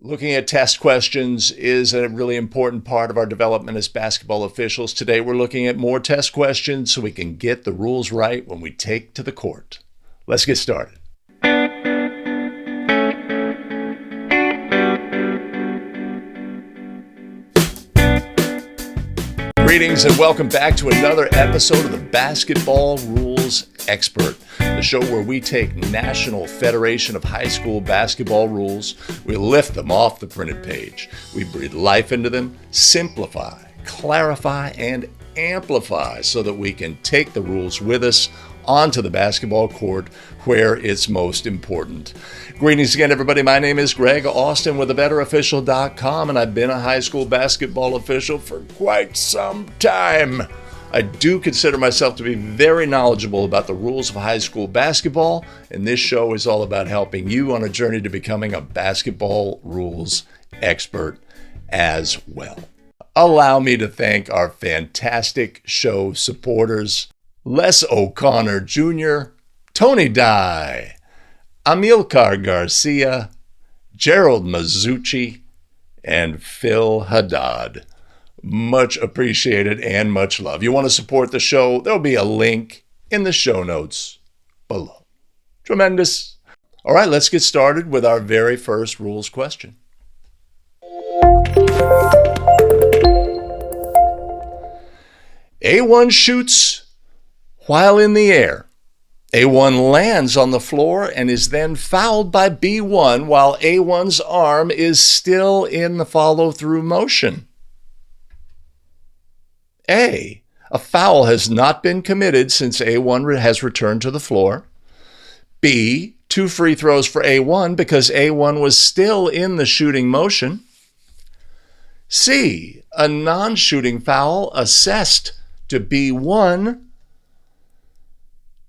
Looking at test questions is a really important part of our development as basketball officials. Today we're looking at more test questions so we can get the rules right when we take to the court. Let's get started. Greetings and welcome back to another episode of the Basketball Rules Expert, the show where we take National Federation of High School Basketball rules, we lift them off the printed page, we breathe life into them, simplify, clarify, and amplify so that we can take the rules with us onto the basketball court where it's most important. Greetings again, everybody. My name is Greg Austin with thebetterofficial.com, and I've been a high school basketball official for quite some time. I do consider myself to be very knowledgeable about the rules of high school basketball, and this show is all about helping you on a journey to becoming a basketball rules expert as well. Allow me to thank our fantastic show supporters, Les O'Connor Jr., Tony Dye, Amilcar Garcia, Gerald Mazzucci, and Phil Haddad. Much appreciated and much love. You want to support the show? There'll be a link in the show notes below. Tremendous. All right, let's get started with our very first rules question. A1 shoots while in the air. A1 lands on the floor and is then fouled by B1 while A1's arm is still in the follow-through motion. A foul has not been committed since A1 has returned to the floor. B, 2 free throws for A1 because A1 was still in the shooting motion. C, a non-shooting foul assessed to B1.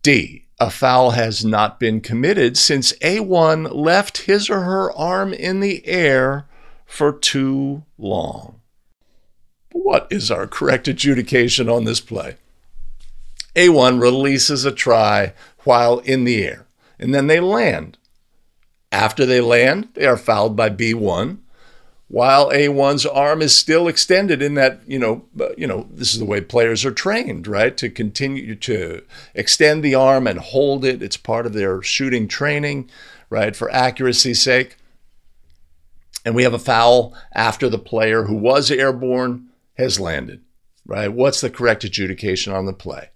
D, a foul has not been committed since A1 left his or her arm in the air for too long. What is our correct adjudication on this play? A1 releases a try while in the air, and then they land. After they land, they are fouled by B1, while A1's arm is still extended in that, this is the way players are trained, right? To continue to extend the arm and hold it. It's part of their shooting training, right? For accuracy's sake. And we have a foul after the player who was airborne has landed, right? What's the correct adjudication on the play?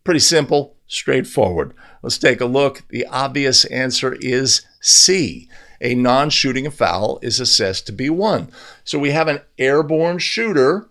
Pretty simple, straightforward. Let's take a look. The obvious answer is C. A non-shooting foul is assessed to be B1. So we have an airborne shooter.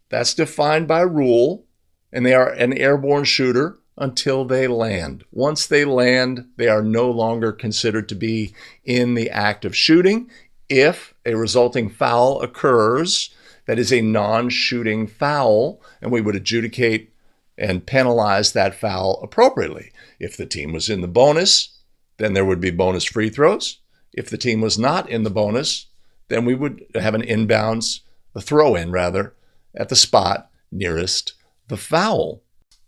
That's defined by rule, and they are an airborne shooter until they land. Once they land, they are no longer considered to be in the act of shooting. If a resulting foul occurs, that is a non-shooting foul, and we would adjudicate and penalize that foul appropriately. If the team was in the bonus, then there would be bonus free throws. If the team was not in the bonus, then we would have an inbounds, a throw-in rather, at the spot nearest the foul.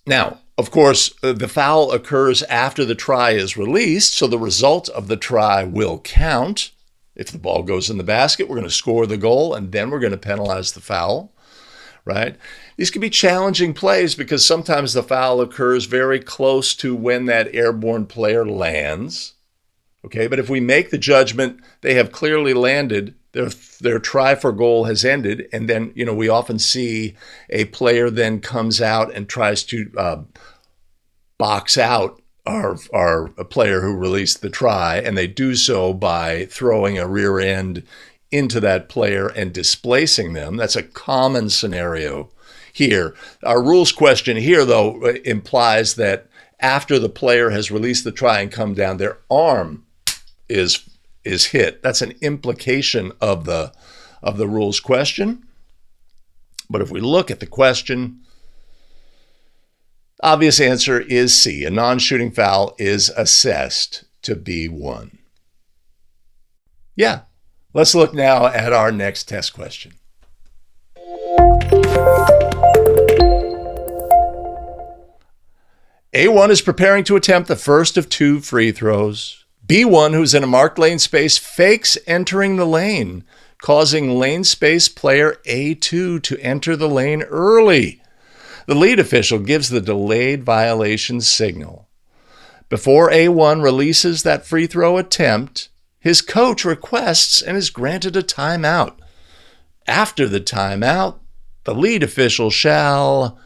Now, of course, the foul occurs after the try is released, so the result of the try will count. If the ball goes in the basket, we're going to score the goal, and then we're going to penalize the foul, right? These can be challenging plays because sometimes the foul occurs very close to when that airborne player lands, okay? But if we make the judgment they have clearly landed, their try for goal has ended, and then, we often see a player then comes out and tries to box out our player who released the try, and they do so by throwing a rear end into that player and displacing them. That's a common scenario here. Our rules question here, though, implies that after the player has released the try and come down, their arm is hit. That's an implication of the rules question. But if we look at the question, obvious answer is C. A non-shooting foul is assessed to be B1. Yeah. Let's look now at our next test question. A1 is preparing to attempt the first of 2 free throws. B1, who's in a marked lane space, fakes entering the lane, causing lane space player A2 to enter the lane early. The lead official gives the delayed violation signal. Before A1 releases that free throw attempt, his coach requests and is granted a timeout. After the timeout, the lead official shall...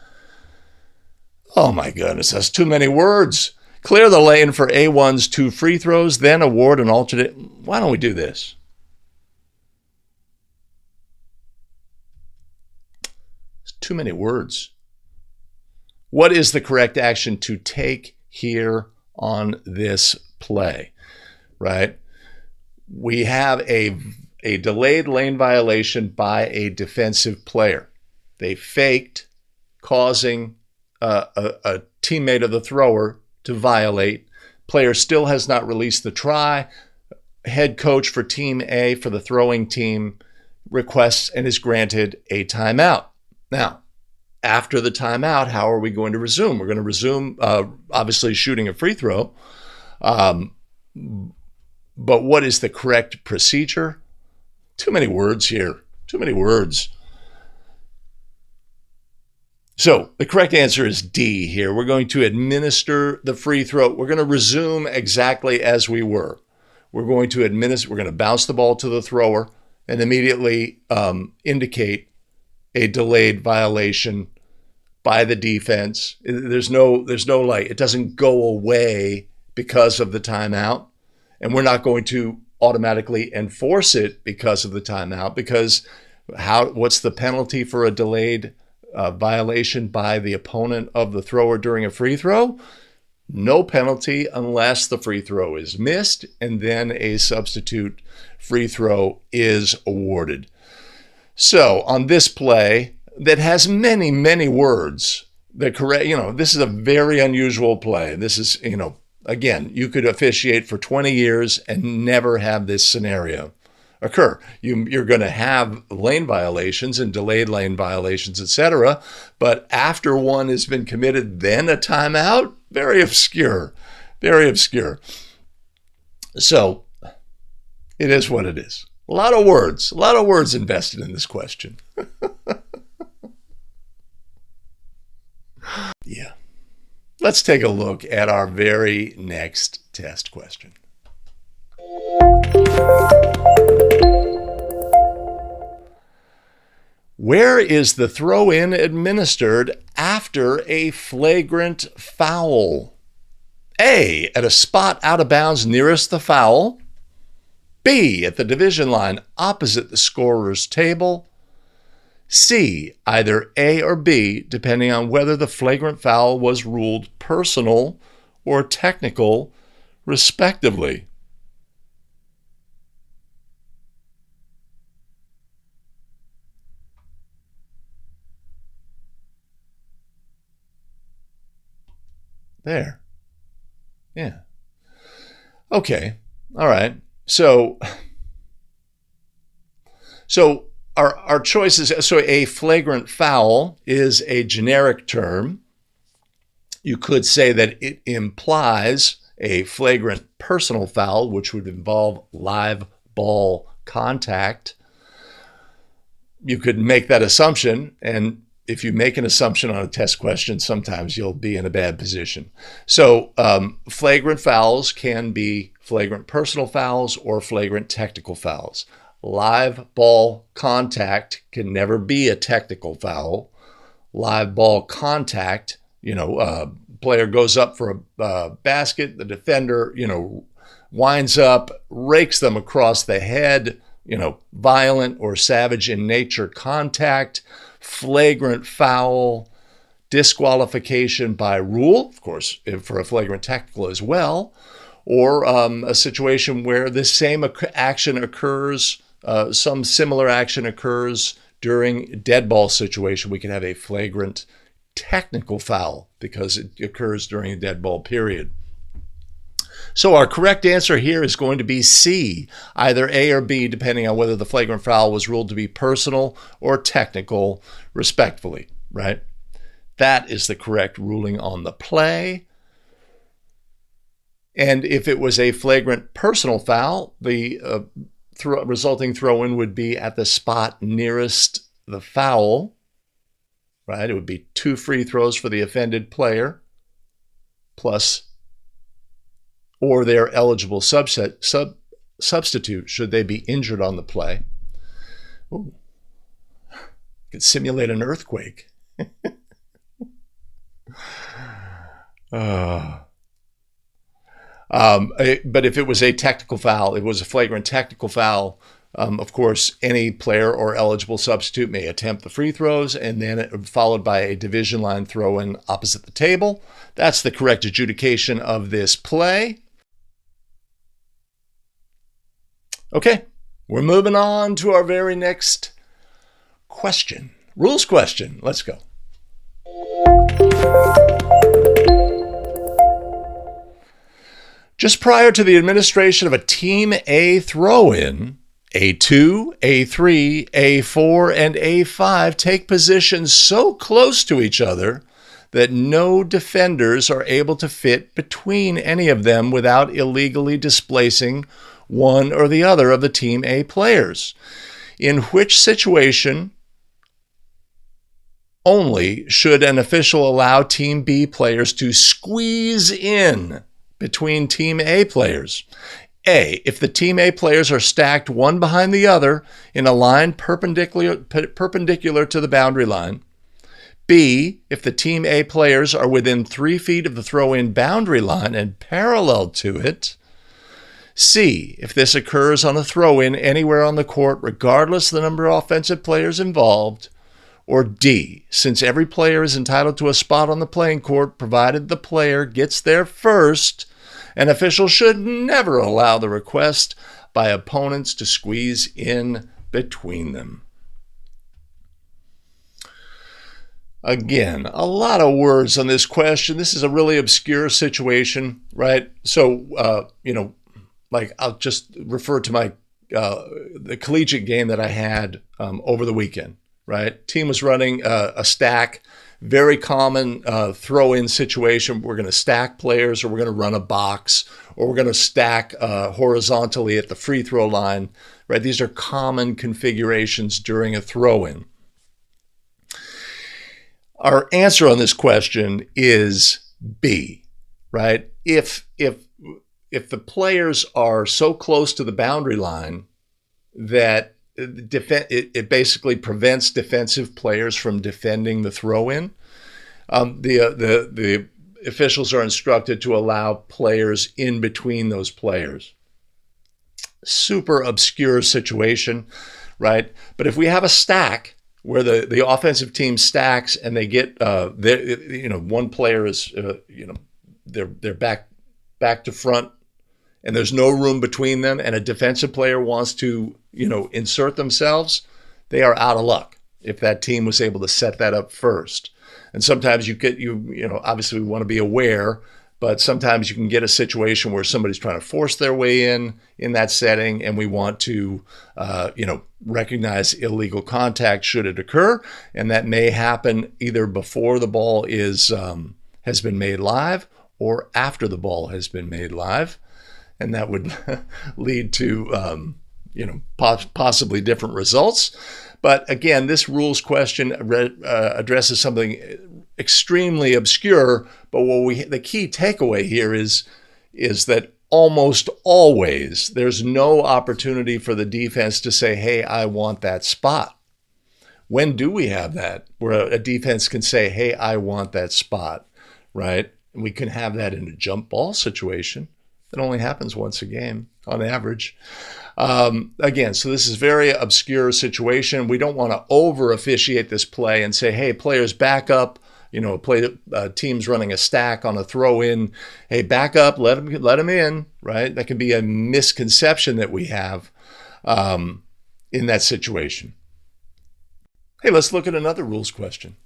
Oh my goodness, that's too many words. Clear the lane for A1's 2 free throws, then award an alternate. Why don't we do this? It's too many words. What is the correct action to take here on this play? Right? We have a delayed lane violation by a defensive player. They faked, causing a teammate of the thrower to violate. Player still has not released the try. Head coach for Team A, for the throwing team, requests and is granted a timeout. Now, after the timeout, how are we going to resume? We're going to resume, obviously, shooting a free throw. But what is the correct procedure? Too many words here. Too many words. So the correct answer is D here. We're going to administer the free throw. We're going to resume exactly as we were. We're going to we're going to bounce the ball to the thrower and immediately indicate a delayed violation by the defense. There's no like, it doesn't go away because of the timeout. And we're not going to automatically enforce it because of the timeout, because what's the penalty for a delayed violation by the opponent of the thrower during a free throw? No penalty unless the free throw is missed and then a substitute free throw is awarded. So on this play that has many, many words, this is a very unusual play. This is, again, you could officiate for 20 years and never have this scenario occur. You're going to have lane violations and delayed lane violations, etc. But after one has been committed, then a timeout? Very obscure. Very obscure. So it is what it is. A lot of words invested in this question. Yeah. Let's take a look at our very next test question. Where is the throw-in administered after a flagrant foul? A, at a spot out of bounds nearest the foul. B, at the division line opposite the scorer's table. C, either A or B, depending on whether the flagrant foul was ruled personal or technical, respectively. There. Yeah. Okay. All right. So our choices, so a flagrant foul is a generic term. You could say that it implies a flagrant personal foul, which would involve live ball contact. You could make that assumption, and if you make an assumption on a test question, sometimes you'll be in a bad position. So flagrant fouls can be flagrant personal fouls or flagrant technical fouls. Live ball contact can never be a technical foul. Live ball contact, player goes up for a basket, the defender, winds up, rakes them across the head, violent or savage in nature contact, flagrant foul, disqualification by rule, of course, for a flagrant technical as well, or a situation where the same action occurs, some similar action occurs during a dead ball situation. We can have a flagrant technical foul because it occurs during a dead ball period. So our correct answer here is going to be C, either A or B, depending on whether the flagrant foul was ruled to be personal or technical, respectively, right? That is the correct ruling on the play. And if it was a flagrant personal foul, the resulting throw-in would be at the spot nearest the foul, right? It would be 2 free throws for the offended player, plus or their eligible substitute should they be injured on the play. Ooh. Could simulate an earthquake. But if it was a technical foul, it was a flagrant technical foul, of course, any player or eligible substitute may attempt the free throws, and then followed by a division line throw-in opposite the table. That's the correct adjudication of this play. Okay, we're moving on to our very next question. Rules question. Let's go. Just prior to the administration of a Team A throw-in, A2, A3, A4, and A5 take positions so close to each other that no defenders are able to fit between any of them without illegally displacing one or the other of the Team A players. In which situation only should an official allow Team B players to squeeze in between Team A players? A, if the Team A players are stacked one behind the other in a line perpendicular to the boundary line. B, if the Team A players are within 3 feet of the throw-in boundary line and parallel to it. C, if this occurs on a throw-in anywhere on the court, regardless of the number of offensive players involved. Or D, since every player is entitled to a spot on the playing court, provided the player gets there first, an official should never allow the request by opponents to squeeze in between them. Again, a lot of words on this question. This is a really obscure situation, right? So, like I'll just refer to my the collegiate game that I had over the weekend, right? Team was running a stack, very common throw-in situation. We're going to stack players, or we're going to run a box, or we're going to stack horizontally at the free throw line, right? These are common configurations during a throw-in. Our answer on this question is B, right? If the players are so close to the boundary line that it basically prevents defensive players from defending the throw-in, the officials are instructed to allow players in between those players. Super obscure situation, right? But if we have a stack where the offensive team stacks and they get one player is they're back to front, and there's no room between them, and a defensive player wants to, insert themselves, they are out of luck if that team was able to set that up first. And sometimes obviously we want to be aware, but sometimes you can get a situation where somebody's trying to force their way in that setting, and we want to, recognize illegal contact should it occur, and that may happen either before the ball has been made live or after the ball has been made live. And that would lead to, possibly different results. But again, this rules question addresses something extremely obscure. But the key takeaway here is that almost always there's no opportunity for the defense to say, "Hey, I want that spot." When do we have that, where a defense can say, "Hey, I want that spot," right? And we can have that in a jump ball situation. It only happens once a game on average. Again, so this is a very obscure situation. We don't want to over officiate this play and say, "Hey, players, back up." Team's running a stack on a throw in. Hey, back up, let them in, right? That can be a misconception that we have in that situation. Hey, let's look at another rules question.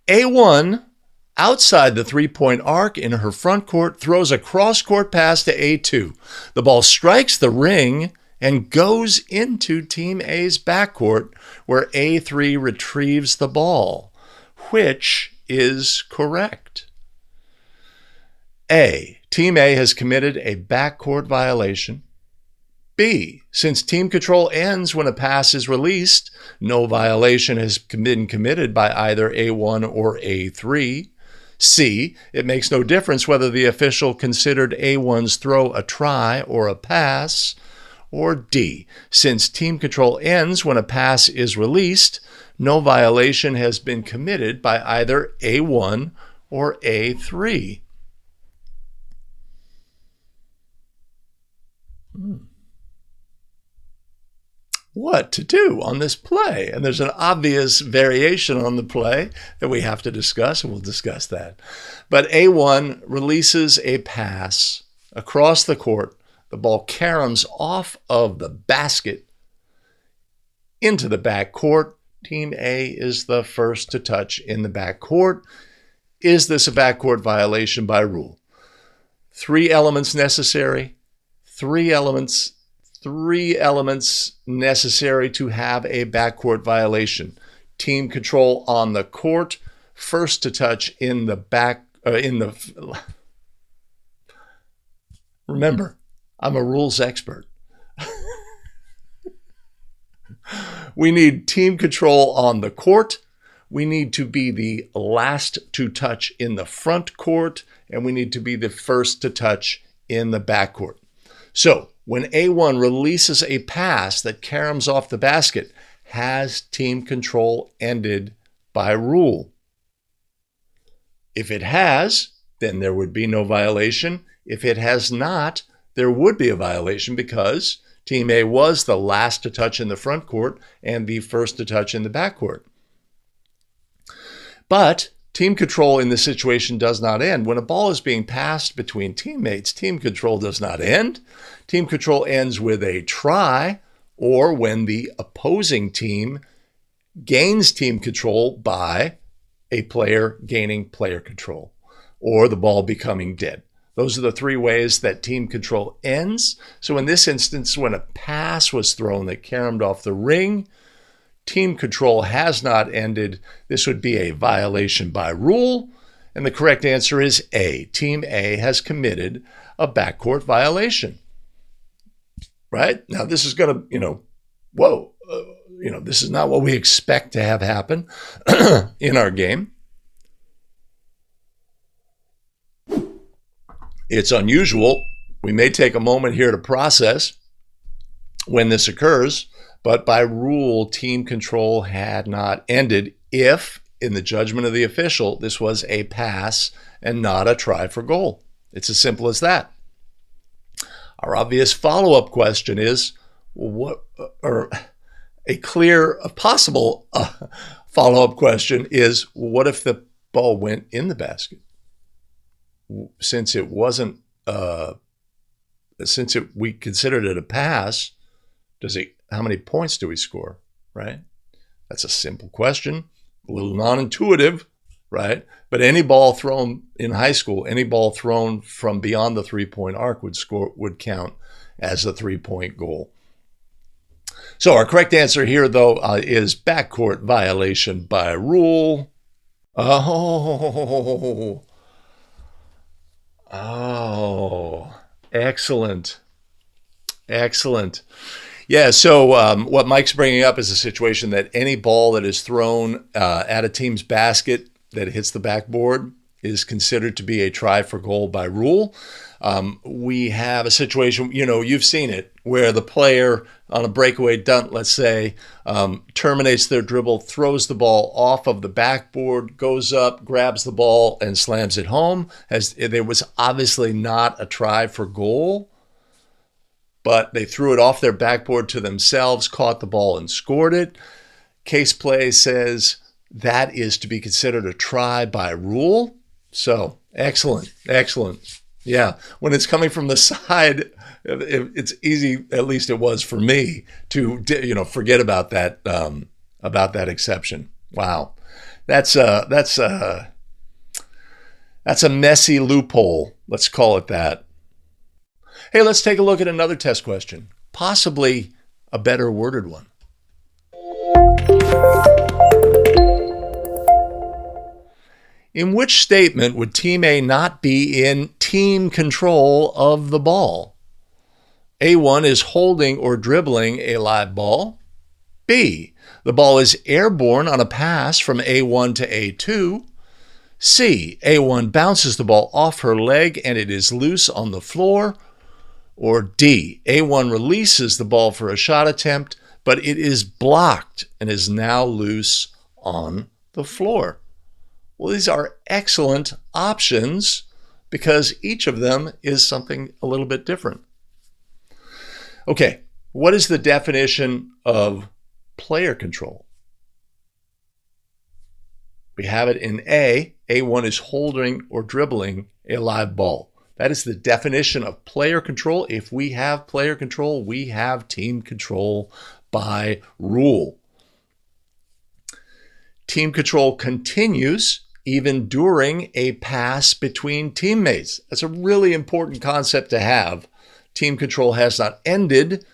A1, outside the three-point arc in her front court, throws a cross-court pass to A2. The ball strikes the ring and goes into Team A's backcourt, where A3 retrieves the ball. Which is correct? A, Team A has committed a backcourt violation. B, since team control ends when a pass is released, no violation has been committed by either A1 or A3. C, it makes no difference whether the official considered A1's throw a try or a pass. Or D, since team control ends when a pass is released, no violation has been committed by either A1 or A3. What to do on this play? And there's an obvious variation on the play that we have to discuss, and we'll discuss that. But A1 releases a pass across the court. The ball caroms off of the basket into the backcourt. Team A is the first to touch in the backcourt. Is this a backcourt violation by rule? 3 elements necessary. 3 elements necessary to have a backcourt violation. Team control on the court, first to touch in the Remember, I'm a rules expert. We need team control on the court. We need to be the last to touch in the front court, and we need to be the first to touch in the backcourt. So when A1 releases a pass that caroms off the basket, has team control ended by rule? If it has, then there would be no violation. If it has not, there would be a violation because Team A was the last to touch in the front court and the first to touch in the backcourt. But team control in this situation does not end. When a ball is being passed between teammates, team control does not end. Team control ends with a try or when the opposing team gains team control by a player gaining player control or the ball becoming dead. Those are the 3 ways that team control ends. So in this instance, when a pass was thrown that caromed off the ring, team control has not ended. This would be a violation by rule. And the correct answer is A. Team A has committed a backcourt violation. Right? Now, this is going to, this is not what we expect to have happen in our game. It's unusual. We may take a moment here to process when this occurs, but by rule, team control had not ended if, in the judgment of the official, this was a pass and not a try for goal. It's as simple as that. Our obvious follow-up question is, a possible follow-up question is, what if the ball went in the basket? Since it wasn't, we considered it a pass, how many points do we score, right? That's a simple question, a little non-intuitive, right? But any ball thrown in high school, any ball thrown from beyond the 3-point arc would count as a 3-point goal. So our correct answer here, though, is backcourt violation by rule. Oh, excellent. Excellent. Yeah, so what Mike's bringing up is a situation that any ball that is thrown at a team's basket that hits the backboard is considered to be a try for goal by rule. We have a situation, you've seen it, where the player on a breakaway dunk, let's say, terminates their dribble, throws the ball off of the backboard, goes up, grabs the ball, and slams it home. There was obviously not a try for goal, but they threw it off their backboard to themselves, caught the ball, and scored it. Case play says that is to be considered a try by rule. So, excellent. Yeah, when it's coming from the side, it's easy, at least it was for me, to forget about that exception. Wow, that's a messy loophole. Let's call it that. Hey, let's take a look at another test question, possibly a better worded one. In which statement would team A not be in team control of the ball? A1 is holding or dribbling a live ball. B, the ball is airborne on a pass from A1 to A2. C, A1 bounces the ball off her leg and it is loose on the floor. Or D, A1 releases the ball for a shot attempt, but it is blocked and is now loose on the floor. Well, these are excellent options because each of them is something a little bit different. Okay, what is the definition of player control? We have it in A. A1 is holding or dribbling a live ball. That is the definition of player control. If we have player control, we have team control by rule. Team control continues even during a pass between teammates. That's a really important concept to have. Team control has not ended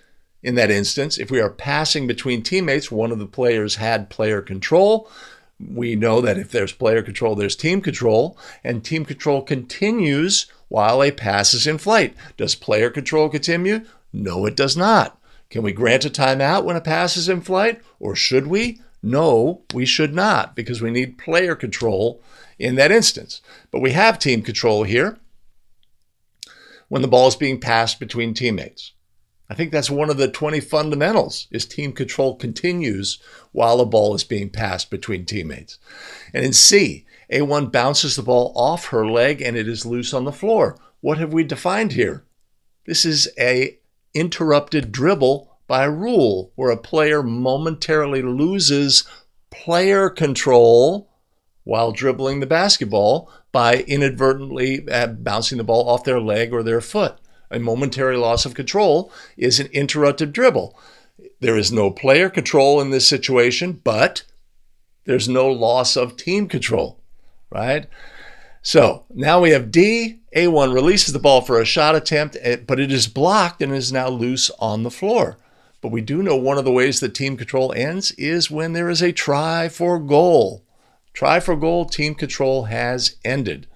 in that instance. If we are passing between teammates, one of the players had player control. We know that if there's player control, there's team control, and team control continues while a pass is in flight. Does player control continue? No, it does not. Can we grant a timeout when a pass is in flight, or should we? No, we should not, because we need player control in that instance. But we have team control here when the ball is being passed between teammates. I think that's one of the 20 fundamentals, is team control continues while the ball is being passed between teammates. And in C, A1 bounces the ball off her leg and it is loose on the floor. What have we defined here? This is an interrupted dribble by rule, where a player momentarily loses player control while dribbling the basketball by inadvertently bouncing the ball off their leg or their foot. A momentary loss of control is an interrupted dribble. There is no player control in this situation, but there's no loss of team control, right? So now we have D. A1 releases the ball for a shot attempt, but it is blocked and is now loose on the floor. But we do know one of the ways that team control ends is when there is a try for goal. Try for goal, team control has ended.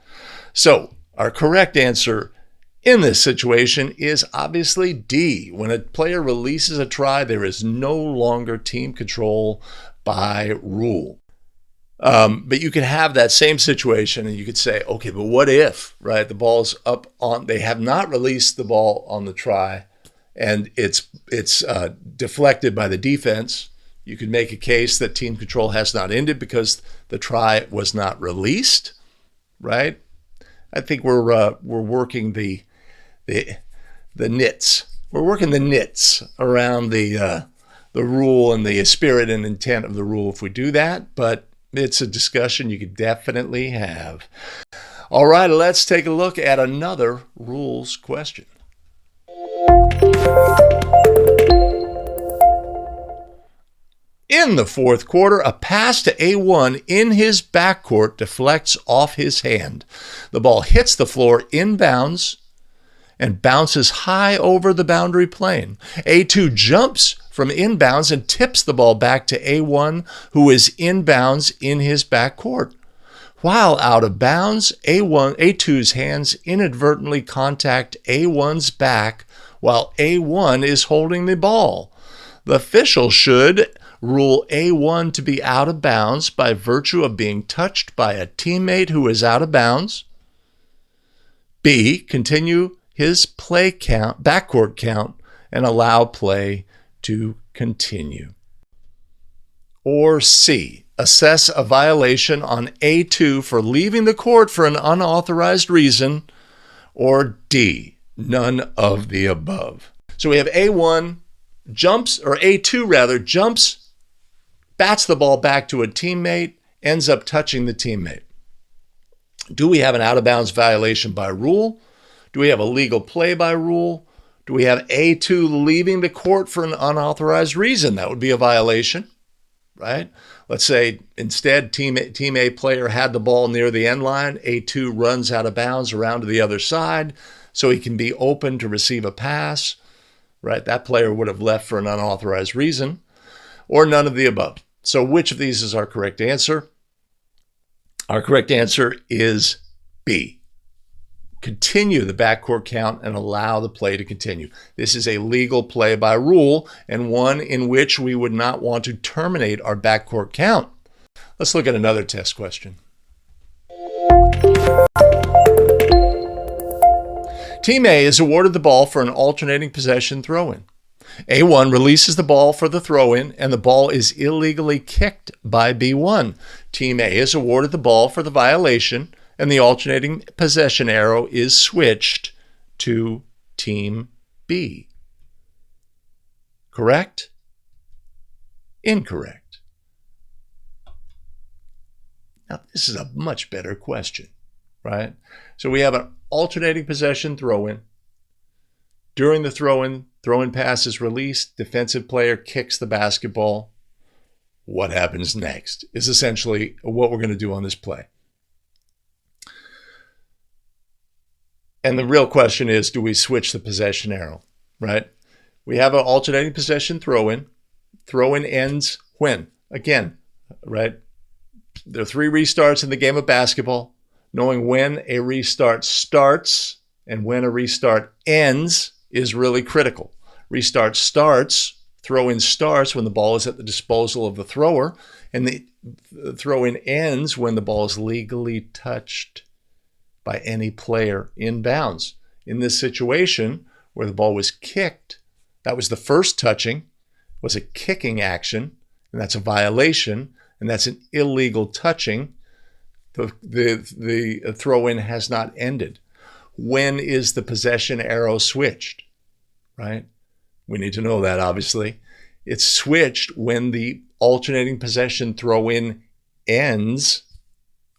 So our correct answer in this situation is obviously D. When a player releases a try, there is no longer team control by rule. But you can have that same situation and you could say, okay, but what if, right? The ball's up on, they have not released the ball on the try and it's deflected by the defense. You could make a case that team control has not ended because the try was not released, right? I think we're working the nits. We're working the nits around the rule and the spirit and intent of the rule if we do that, but it's a discussion you could definitely have. All right, let's take a look at another rules question. In the fourth quarter, a pass to A1 in his backcourt deflects off his hand. The ball hits the floor inbounds and bounces high over the boundary plane. A2 jumps from inbounds and tips the ball back to A1, who is inbounds in his backcourt. While out of bounds, A2's hands inadvertently contact A1's back while A1 is holding the ball. The official should rule A1 to be out of bounds by virtue of being touched by a teammate who is out of bounds. B, continue his play count, backcourt count, and allow play to continue. Or C, assess a violation on A2 for leaving the court for an unauthorized reason. Or D, none of the above. So we have A1 jumps, or A2 rather, jumps, bats the ball back to a teammate, ends up touching the teammate. Do we have an out-of-bounds violation by rule? Do we have a legal play by rule? Do we have A2 leaving the court for an unauthorized reason? That would be a violation, right? Let's say instead team A player had the ball near the end line. A2 runs out of bounds around to the other side so he can be open to receive a pass, right? That player would have left for an unauthorized reason, or none of the above. So which of these is our correct answer? Our correct answer is B. Continue the backcourt count and allow the play to continue. This is a legal play by rule and one in which we would not want to terminate our backcourt count. Let's look at another test question. Team A is awarded the ball for an alternating possession throw-in. A1 releases the ball for the throw-in and the ball is illegally kicked by B1. Team A is awarded the ball for the violation and the alternating possession arrow is switched to Team B. Correct? Incorrect. Now, this is a much better question, right? So we have an alternating possession throw-in. During the throw-in pass is released, defensive player kicks the basketball. What happens next is essentially what we're going to do on this play. And the real question is, do we switch the possession arrow, right? We have an alternating possession throw-in. Throw-in ends when? Again, right? There are 3 restarts in the game of basketball. Knowing when a restart starts and when a restart ends is really critical. Restart starts, throw-in starts when the ball is at the disposal of the thrower, and the throw-in ends when the ball is legally touched by any player in bounds. In this situation, where the ball was kicked, that was the first touching, was a kicking action, and that's a violation, and that's an illegal touching. The throw-in has not ended. When is the possession arrow switched, right? We need to know that, obviously. It's switched when the alternating possession throw-in ends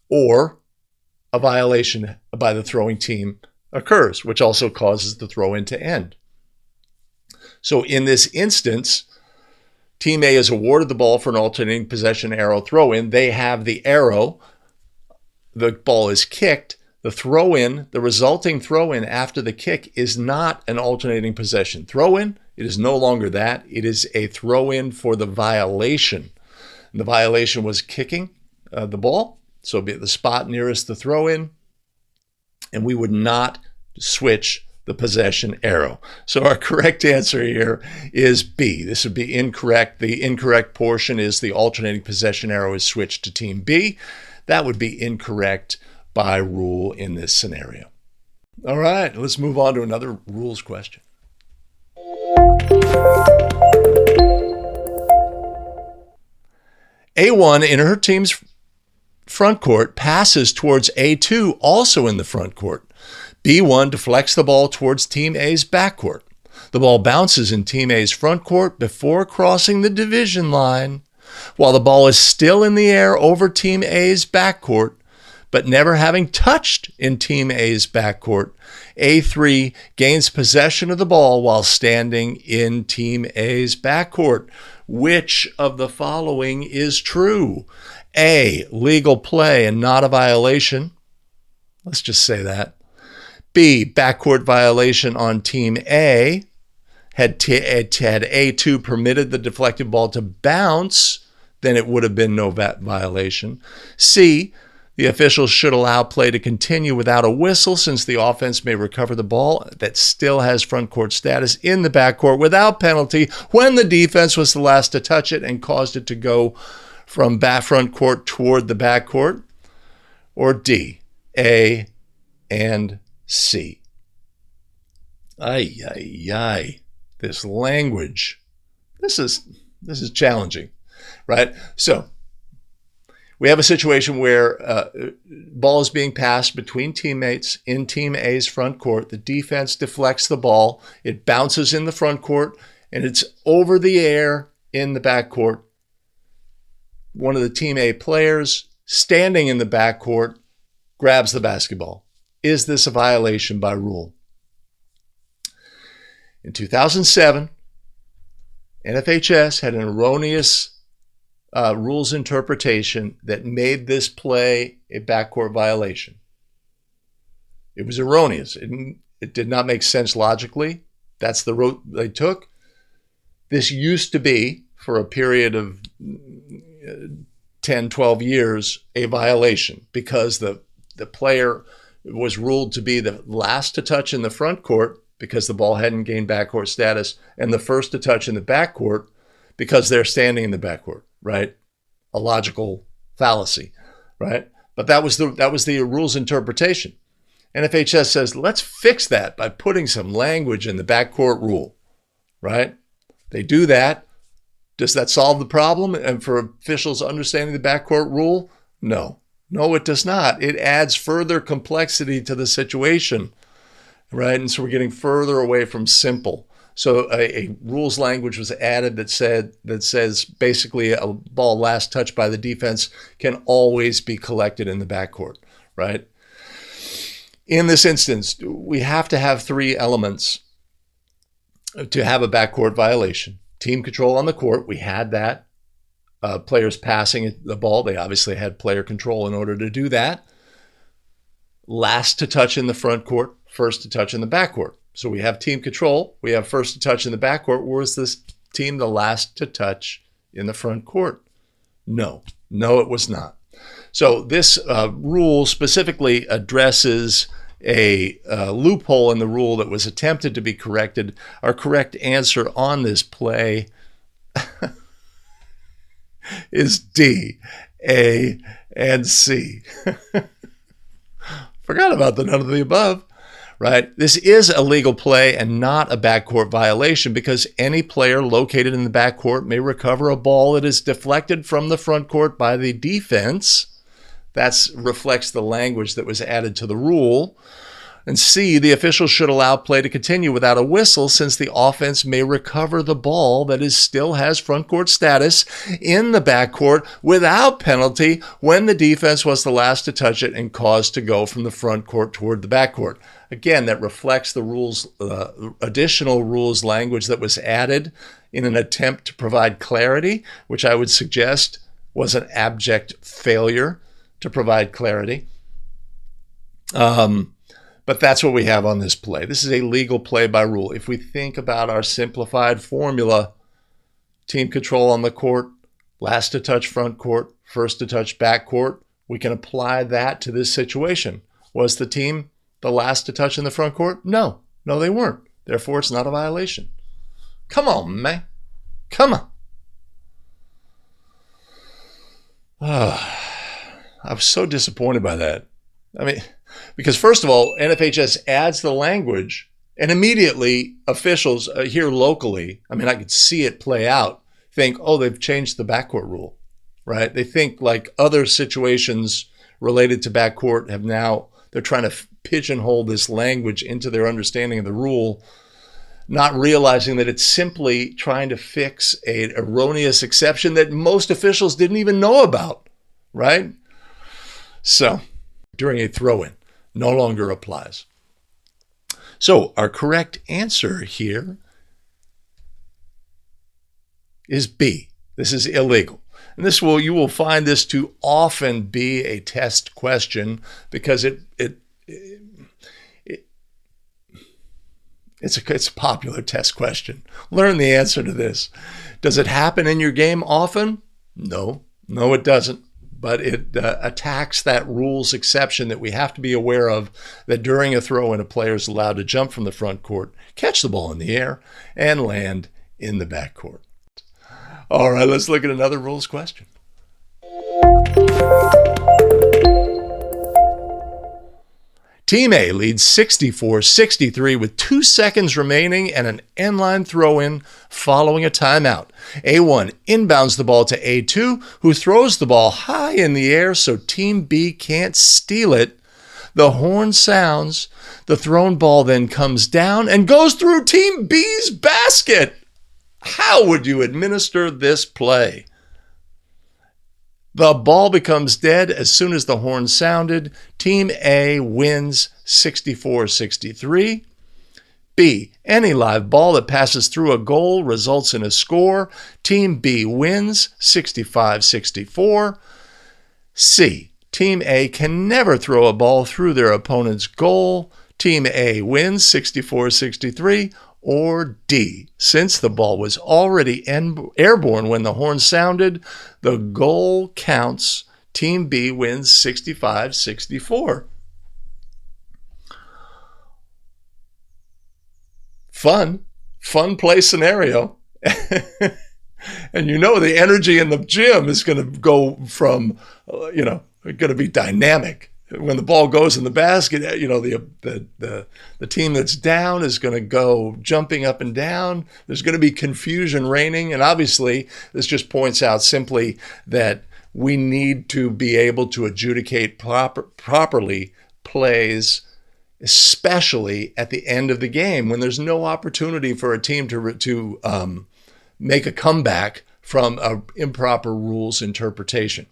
or a violation by the throwing team occurs, which also causes the throw-in to end. So in this instance, Team A is awarded the ball for an alternating possession arrow throw-in. They have the arrow. The ball is kicked. The throw-in, the resulting throw-in after the kick is not an alternating possession throw-in. It is no longer that. It is a throw-in for the violation. And the violation was kicking the ball. So it'd be at the spot nearest the throw-in, and we would not switch the possession arrow. So our correct answer here is B. This would be incorrect. The incorrect portion is the alternating possession arrow is switched to Team B. That would be incorrect by rule in this scenario. All right, let's move on to another rules question. A1 in her team's front court passes towards A2, also in the front court. B1 deflects the ball towards Team A's backcourt. The ball bounces in Team A's front court before crossing the division line, while the ball is still in the air over Team A's backcourt, but never having touched in Team A's backcourt. A3 gains possession of the ball while standing in Team A's backcourt. Which of the following is true? A, legal play and not a violation. Let's just say that. B, backcourt violation on Team A. Had A2 permitted the deflected ball to bounce, then it would have been no violation. C, the officials should allow play to continue without a whistle since the offense may recover the ball that still has front court status in the backcourt without penalty when the defense was the last to touch it and caused it to go from front court toward the backcourt. Or D, A and C. Ay, ay, ay. This language. This is challenging, right? So we have a situation where ball is being passed between teammates in Team A's front court. The defense deflects the ball. It bounces in the front court, and it's over the air in the back court. One of the Team A players standing in the back court grabs the basketball. Is this a violation by rule? In 2007, NFHS had an erroneous rules interpretation that made this play a backcourt violation. It was erroneous. It did not make sense logically. That's the route they took. This used to be, for a period of 10, 12 years a violation because the player was ruled to be the last to touch in the front court because the ball hadn't gained backcourt status, and the first to touch in the backcourt because they're standing in the backcourt, right? A logical fallacy, right? But that was the rules interpretation. NFHS says, let's fix that by putting some language in the backcourt rule, right? They do that. Does that solve the problem? And for officials understanding the backcourt rule? No. No, it does not. It adds further complexity to the situation, right? And so we're getting further away from simple. So a rules language was added that says basically a ball last touched by the defense can always be collected in the backcourt, right? In this instance, we have to have three elements to have a backcourt violation. Team control on the court, we had that. Players passing the ball, they obviously had player control in order to do that. Last to touch in the front court, first to touch in the backcourt. So we have team control, we have first to touch in the backcourt. Was this team the last to touch in the front court? No, it was not. So this rule specifically addresses a loophole in the rule that was attempted to be corrected. Our correct answer on this play is D, A, and C. Forgot about the none of the above. Right? This is a legal play and not a backcourt violation because any player located in the backcourt may recover a ball that is deflected from the front court by the defense. That reflects the language that was added to the rule. And C, the official should allow play to continue without a whistle since the offense may recover the ball that still has front court status in the backcourt without penalty when the defense was the last to touch it and caused to go from the front court toward the backcourt. Again, that reflects the rules, additional rules language that was added in an attempt to provide clarity, which I would suggest was an abject failure to provide clarity. But that's what we have on this play. This is a legal play by rule. If we think about our simplified formula, team control on the court, last to touch front court, first to touch back court, we can apply that to this situation. Was the team the last to touch in the front court? No, they weren't. Therefore, it's not a violation. Come on, man. Come on. I was so disappointed by that. I mean, because first of all, NFHS adds the language and immediately officials here locally, I mean, I could see it play out, think, oh, they've changed the backcourt rule, right? They think like other situations related to backcourt have now, they're trying to pigeonhole this language into their understanding of the rule, not realizing that it's simply trying to fix an erroneous exception that most officials didn't even know about, right? So, during a throw-in, no longer applies. So, our correct answer here is B. This is illegal. And you will find this to often be a test question because it's a popular test question. Learn the answer to this. Does it happen in your game often? No, it doesn't. But it attacks that rules exception that we have to be aware of, that during a throw-in, a player is allowed to jump from the front court, catch the ball in the air, and land in the back court. All right, let's look at another rules question. Team A leads 64-63 with 2 seconds remaining and an endline throw-in following a timeout. A1 inbounds the ball to A2, who throws the ball high in the air so Team B can't steal it. The horn sounds. The thrown ball then comes down and goes through Team B's basket. How would you administer this play? The ball becomes dead as soon as the horn sounded. Team A wins 64-63. B, any live ball that passes through a goal results in a score. Team B wins 65-64. C, Team A can never throw a ball through their opponent's goal. Team A wins 64-63. Or D, since the ball was already airborne when the horn sounded, the goal counts. Team B wins 65-64. Fun play scenario. And you know the energy in the gym is going to go from, going to be dynamic. When the ball goes in the basket, the team that's down is going to go jumping up and down. There's going to be confusion reigning. And obviously, this just points out simply that we need to be able to adjudicate properly plays, especially at the end of the game when there's no opportunity for a team to make a comeback from an improper rules interpretation.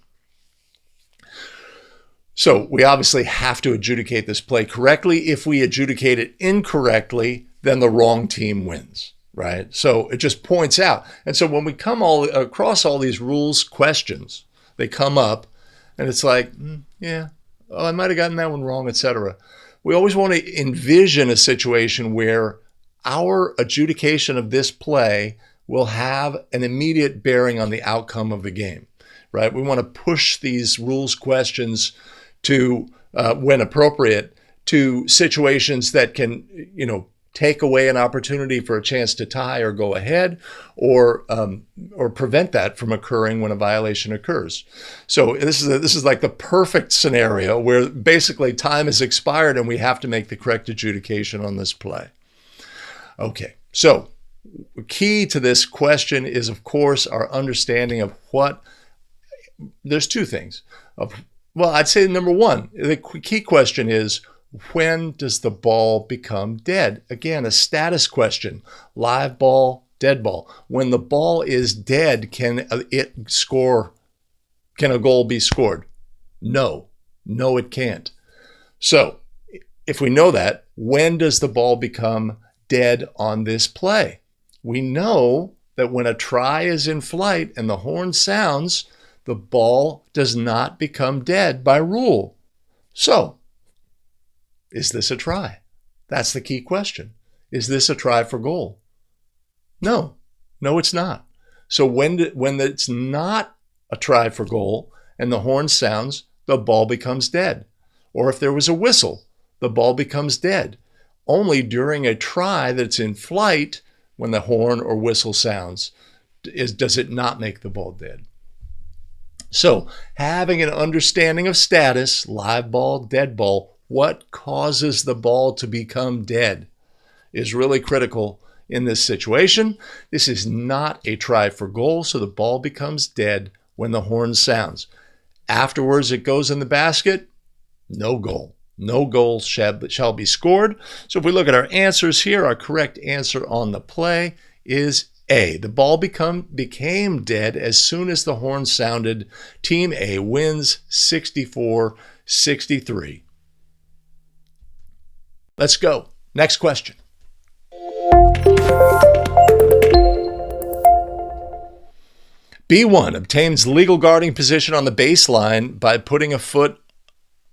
So we obviously have to adjudicate this play correctly. If we adjudicate it incorrectly, then the wrong team wins, right? So it just points out. And so when we come across all these rules questions, they come up and it's like, I might have gotten that one wrong, etc. We always want to envision a situation where our adjudication of this play will have an immediate bearing on the outcome of the game, right? We want to push these rules questions to, when appropriate, to situations that can, take away an opportunity for a chance to tie or go ahead, or prevent that from occurring when a violation occurs. So this is like the perfect scenario where basically time has expired and we have to make the correct adjudication on this play. Okay, so key to this question is, of course, our understanding of there's two things. I'd say number one, the key question is, when does the ball become dead? Again, a status question. Live ball, dead ball. When the ball is dead, can a goal be scored? No, it can't. So if we know that, when does the ball become dead on this play? We know that when a try is in flight and the horn sounds, the ball does not become dead by rule. So, is this a try? That's the key question. Is this a try for goal? No, it's not. So when it's not a try for goal and the horn sounds, the ball becomes dead. Or if there was a whistle, the ball becomes dead. Only during a try that's in flight, when the horn or whistle sounds, does it not make the ball dead. So having an understanding of status, live ball, dead ball, what causes the ball to become dead, is really critical in this situation. This is not a try for goal, so the ball becomes dead when the horn sounds. Afterwards, it goes in the basket, no goal. No goal shall be scored. So if we look at our answers here, our correct answer on the play is A. The ball became dead as soon as the horn sounded. Team A wins 64-63. Let's go. Next question. B1 obtains legal guarding position on the baseline by putting a foot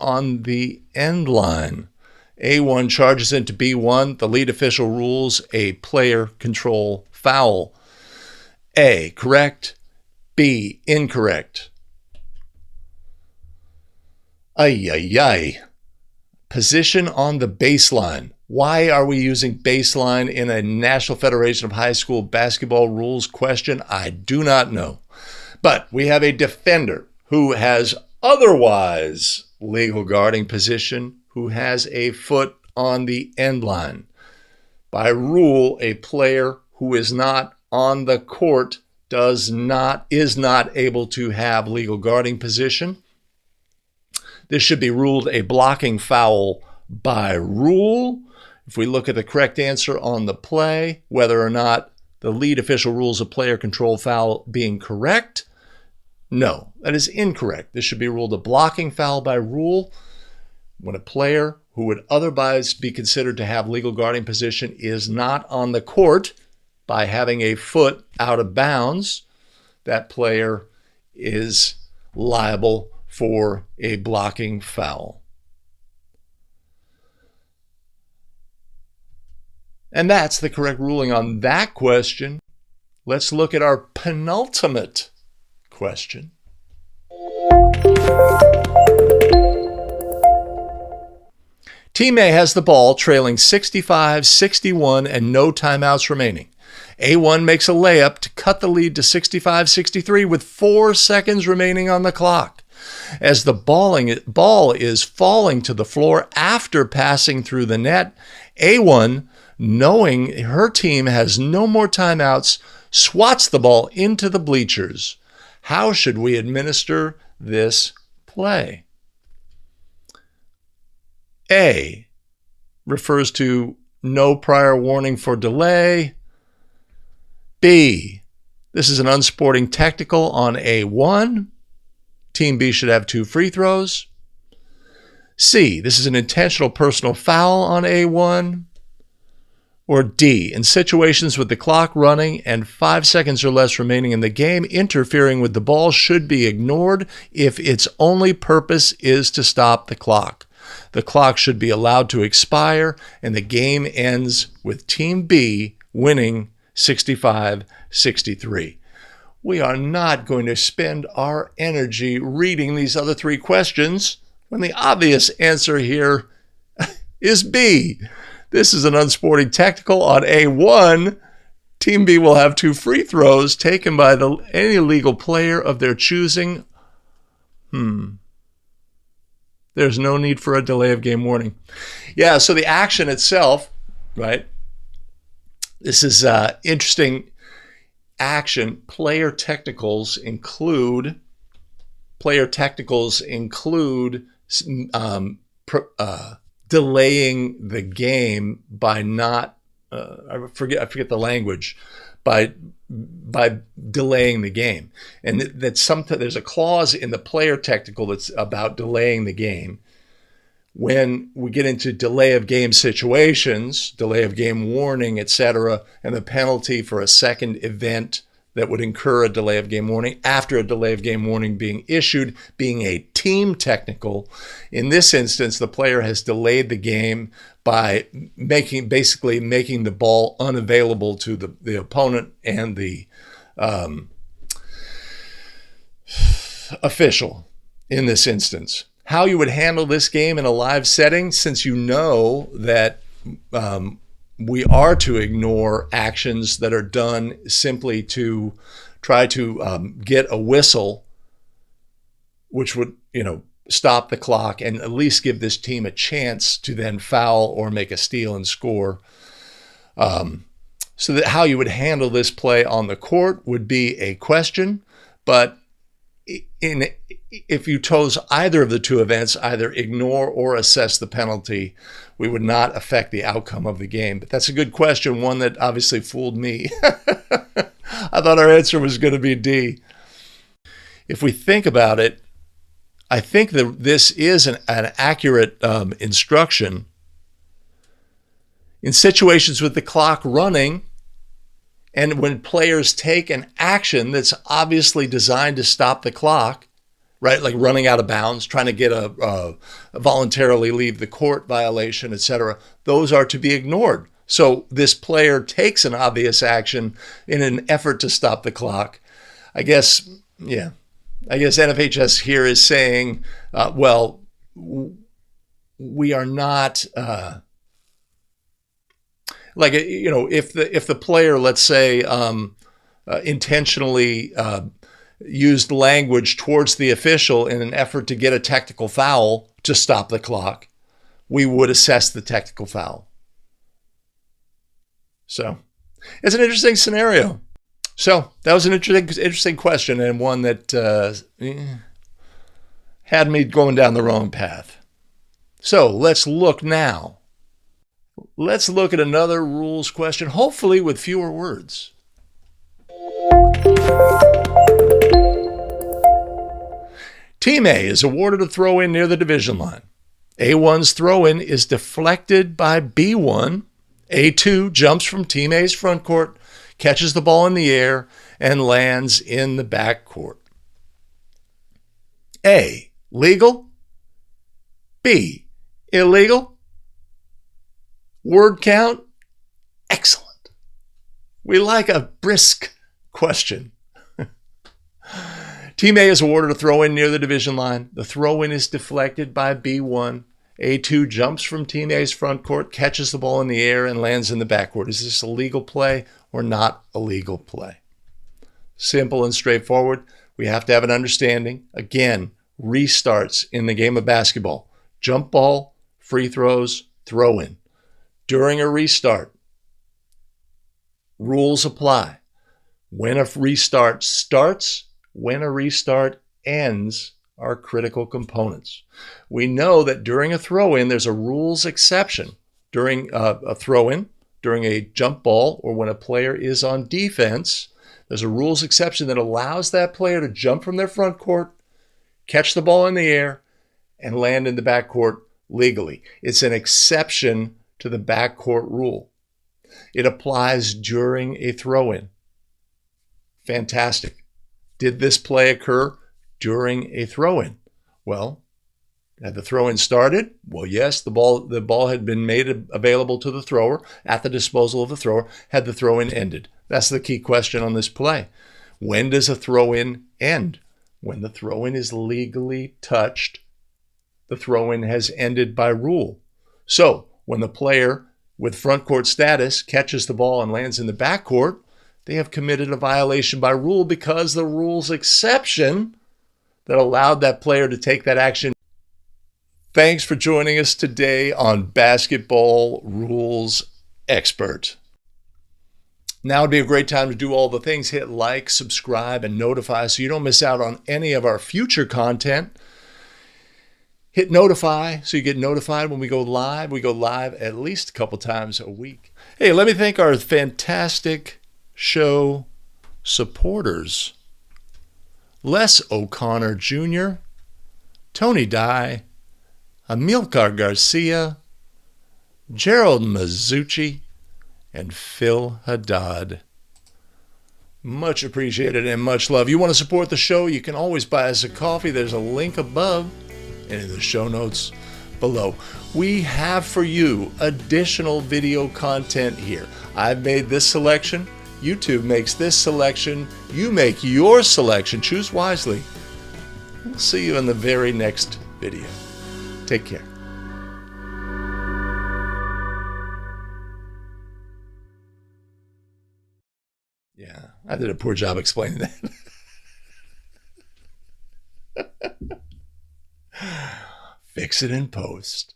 on the end line. A1 charges into B1. The lead official rules a player control foul. A, correct. B, incorrect. Position on the baseline. Why are we using baseline in a National Federation of High School Basketball rules question? I do not know. But we have a defender who has otherwise legal guarding position, who has a foot on the end line. By rule, a player who is not on the court is not able to have legal guarding position. This should be ruled a blocking foul by rule. If we look at the correct answer on the play, whether or not the lead official rules a player control foul being correct, no, that is incorrect. This should be ruled a blocking foul by rule when a player who would otherwise be considered to have legal guarding position is not on the court by having a foot out of bounds. That player is liable for a blocking foul. And that's the correct ruling on that question. Let's look at our penultimate question. Team A has the ball, trailing 65-61 and no timeouts remaining. A1 makes a layup to cut the lead to 65-63 with 4 seconds remaining on the clock. As the ball is falling to the floor after passing through the net, A1, knowing her team has no more timeouts, swats the ball into the bleachers. How should we administer this play? A refers to no prior warning for delay. B, this is an unsporting technical on A1. Team B should have 2 free throws. C, this is an intentional personal foul on A1. Or D, in situations with the clock running and 5 seconds or less remaining in the game, interfering with the ball should be ignored if its only purpose is to stop the clock. The clock should be allowed to expire, and the game ends with Team B winning 65-63. We are not going to spend our energy reading these other 3 questions when the obvious answer here is B. This is an unsporting technical on A1. Team B will have 2 free throws taken by any legal player of their choosing. There's no need for a delay of game warning. Yeah, so the action itself, right? This is interesting action. Player technicals include delaying the game by not, I forget the language, by delaying the game. And that sometimes there's a clause in the player technical that's about delaying the game. When we get into delay of game situations, delay of game warning, etc., and the penalty for a second event that would incur a delay of game warning after a delay of game warning being issued, being a team technical. In this instance, the player has delayed the game by basically making the ball unavailable to the opponent and the official in this instance. How you would handle this game in a live setting, since you know that we are to ignore actions that are done simply to try to get a whistle, which would, stop the clock and at least give this team a chance to then foul or make a steal and score. So that how you would handle this play on the court would be a question, but if you chose either of the 2 events, either ignore or assess the penalty, we would not affect the outcome of the game. But that's a good question, one that obviously fooled me. I thought our answer was going to be D. If we think about it, I think that this is an accurate instruction. In situations with the clock running, and when players take an action that's obviously designed to stop the clock, right, like running out of bounds, trying to get a voluntarily leave the court violation, etc., those are to be ignored. So this player takes an obvious action in an effort to stop the clock. I guess NFHS here is saying, we are not... if the player, let's say, intentionally used language towards the official in an effort to get a technical foul to stop the clock, we would assess the technical foul. So it's an interesting scenario. So that was an interesting question, and one that had me going down the wrong path. So let's look now. Let's look at another rules question, hopefully with fewer words. Team A is awarded a throw-in near the division line. A1's throw-in is deflected by B1. A2 jumps from Team A's front court, catches the ball in the air, and lands in the backcourt. A, legal. B, illegal. Word count, Excellent. We like a brisk question. Team A is awarded a throw-in near the division line. The throw-in is deflected by B1. A2 jumps from Team A's front court, catches the ball in the air, and lands in the backcourt. Is this a legal play or not a legal play? Simple and straightforward. We have to have an understanding. Again, restarts in the game of basketball. Jump ball, free throws, throw-in. During a restart, rules apply. When a restart starts, when a restart ends are critical components. We know that during a throw-in, there's a rules exception. During a throw-in, during a jump ball, or when a player is on defense, there's a rules exception that allows that player to jump from their front court, catch the ball in the air, and land in the backcourt legally. It's an exception to the backcourt rule. It applies during a throw-in. Fantastic. Did this play occur during a throw-in? Well, had the throw-in started? Well, yes, the ball had been made available to the thrower at the disposal of the thrower. Had the throw-in ended? That's the key question on this play. When does a throw-in end? When the throw-in is legally touched, the throw-in has ended by rule. So when the player with front court status catches the ball and lands in the backcourt, they have committed a violation by rule because the rules exception that allowed that player to take that action. Thanks for joining us today on Basketball Rules Expert. Now would be a great time to do all the things. Hit like, subscribe, and notify so you don't miss out on any of our future content. Hit notify so you get notified when we go live. We go live at least a couple times a week. Hey, let me thank our fantastic show supporters: Les O'Connor Jr., Tony Dye, Amilcar Garcia, Gerald Mazzucci, and Phil Haddad. Much appreciated and much love. You want to support the show? You can always buy us a coffee. There's a link above and in the show notes below. We have for you additional video content here. I've made this selection. YouTube makes this selection. You make your selection. Choose wisely. We'll see you in the very next video. Take care. Yeah, I did a poor job explaining that. Fix it in post.